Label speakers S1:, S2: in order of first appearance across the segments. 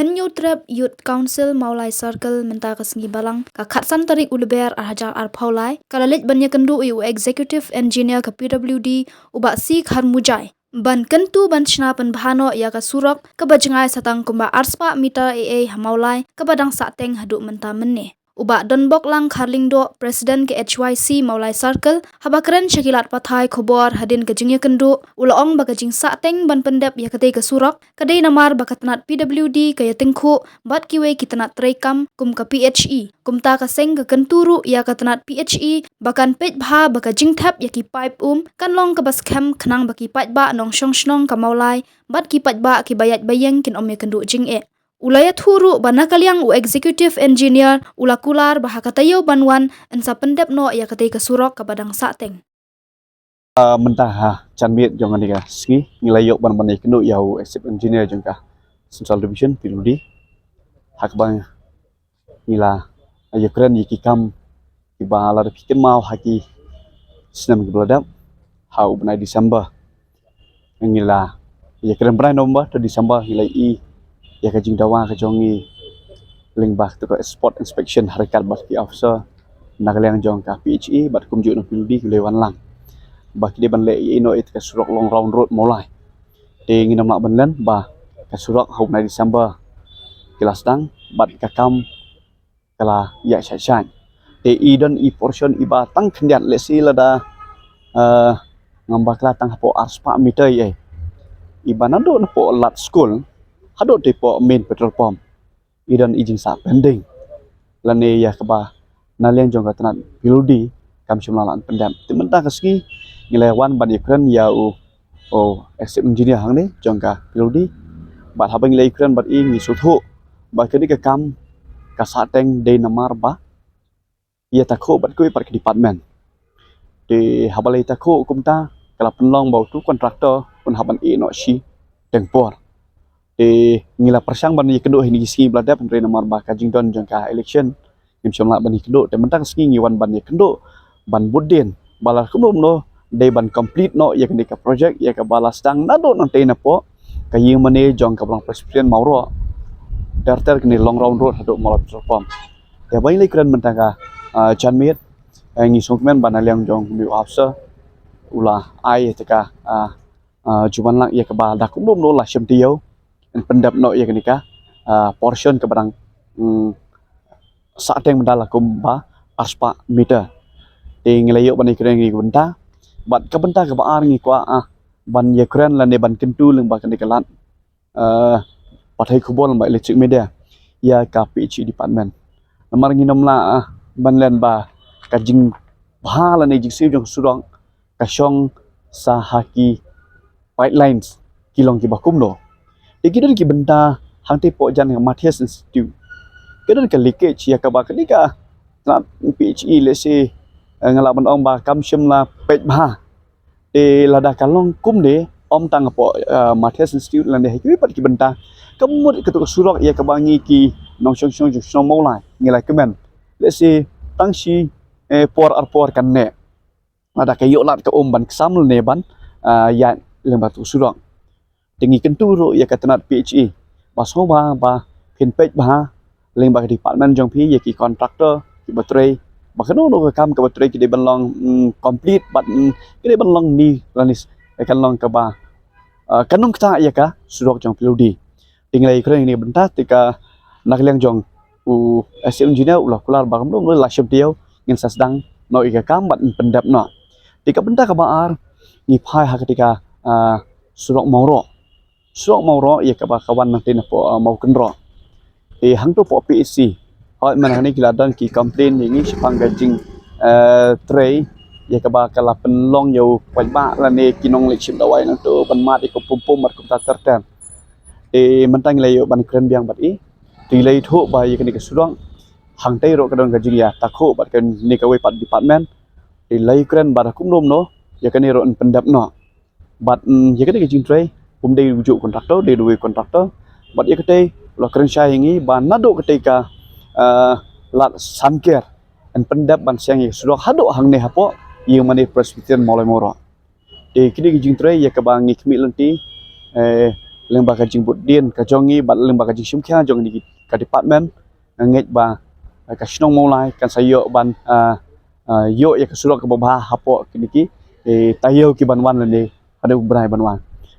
S1: Henyo trap Youth Council Maulai Circle menta kasengi balang ka khatsan tarik ulber arhajar arpaulai kalalit banya kendu u executive engineer ka PWD ubak si kharmujai ban kentu ban chna pen bhano ya ka surok ka bajengai satang kumba arspa mita aa hamaulai ka badang sateng hadu menta menne ubak donbok lang kharlingdo presiden ke HYC Maulai Circle habakren syakilat pathai khobor hadin ke jingya kendu ulaong baka jing sateng ban pendep ya kate ke surok kadai namar bakatnat PWD kaya tengku bat kiwe kitanat trekam kum ka PHE kumta ka seng ke kenturu ya katanat PHE bakan pet bha baka jing thap ya ki pipe kan long ka bas kham khnang baki pat ba nong shong shnong ka Maulai bat ki pat ba ki bayat bayeng kin ome kendu jing Ulaya thuru banakaliang u executive engineer ulakular bahakatayo banwan ensa pendep no ya katai kesurok ke badang sateng.
S2: Mentah canmit jangan nika ski ngilayok ban kenu yau executive engineer jengka Central Division PWD hak bang nila ayo keren yiki kam iba lar pikir mau haki senam kebeladap hau benai Desember ngila ya keren benai nombor tu Desember ngilai ya kajing dawa kajongi lingbah tu spot inspection harikat baki officer nakaliang jong ka PHE bat kumjuk no PWD lewan lang baki dia ban le ino it ka surok long round road mulai de nginam nak banlen ba ka surok hau benai Desember kelas dang bat ka kam kala ya shan de idon i portion iba tang khendiat le si lada ngambak la tang po arspa meter ye ibana do po lat school hado tipo main petrol pump idon ijin sa pending lane ya keba naliang jong katnat piludi kam shumlalan pendam timenta kaski ngilewan ban Ukraine ya o executive engineer hang ni jong ka piludi bat habang le Ukraine bat i ngi suthu ba kedi ka kam ka sateng de namar ba ya takho bat koi par department de habale takho kumta kala penlong bau tu kontraktor pun haban i no shi tengpor ngila persang ban kedua ini ski belada pemerintah nomor baka jingdon jangka election yang semla ban kedua dan mentang ski ngiwan ban kedua ban budin balas kumum no day ban complete no ya kene ka project ya ka balas tang nado nang tena po kayi mane jong ka bang presiden mauro darter kene long round road hadu malap pom ya bayi keren mentang ka janmit ngi songmen ban aliang jong mi officer ulah ai teka juban lang ya ka bal da kumum no la syamtiyo pendap no ya kenika portion ke barang saat yang mendala kumba arspa meter tinglayok ban ikren ngi benta bat ka benta ka baar ngi kwa ban yakren lan ban kentu leng ba kenika lat pathai khubol ba electric media ya ka PHE department namar ngi nomla ban len ba ka jing bhala ne jing siu jong surong ka shong sa haki pipelines kilong ki bakum no Ikidan ki benda hangte po jan ng Matthias Institute. Kidan ka leakage ya ka ba kenika na PHE let's say ngalaban ong ba kam shimla pet ba lada kalong kum de om tang po Matthias Institute lan de ki pat ki benda kamut ketuk surok ya ka bangi ki nong shong shong shong mau lai ngilai kemen let's say tang shi por kan ne lada kayo lat ka ban ksam ne ban ya lembatu surok tinggi kenturu ya katanat PHE baso ba pinpet ba leng ba department jong pi ya ki contractor ki battery ba kanu no ka kam ka battery ki de banlong complete but ki de banlong ni lanis kan long ka ba kanung kta ya ka surok jong piludi tinglai kren ni benta tika nakliang jong u SL engineer ulah kular ba kam no la syam tiau ngin sasdang no ika kam bat pendap no tika benta ka baar ni phai ha ketika surok mauro Surok mauro ya kawan nanti po mau kenro. Hang tu po PSC. Hoi mana ni kiladan ki komplain ini sepang gajing tray ya kala penlong yo pajba la ne kinong lekship dawai nang tu ban mat ko pum mat ko ta terten. Mentang le yo ban kren biang bat tilai thu ba ya kini ke surong hang tai ro kadon gajing ya takho bat kan ni ka we pat department. Tilai kren bar kum nom no ya kani ro pendap no. Bat ya kini gajing tray dia rujuk kontraktor, dia duwe kontraktor. Bat ia kete lo keren syai ngi ban nado ketika lat samker en pendap ban siang sudah hado hang ne hapo yang mane presbyterian molai moro. Kini gijing tre ya ka bangi kemi lenti leng ba ka jing but din ka jongi bat leng ba ka jing shum kya jong ni ka department nget ba ka shnong mo lai kan sayo ban yo ya ka surok ka ba hapo kiniki tayo ki ban wan le ada brai ban wan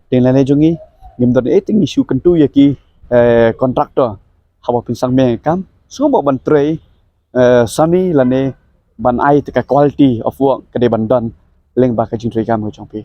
S2: ten le jongi nim don ting isu kentu ya ki kontraktor hapo pinsang me kam so bo ban trei sani lane ban ai ka quality of work ka de ban don leng ba ka jing trei kam ko chong pi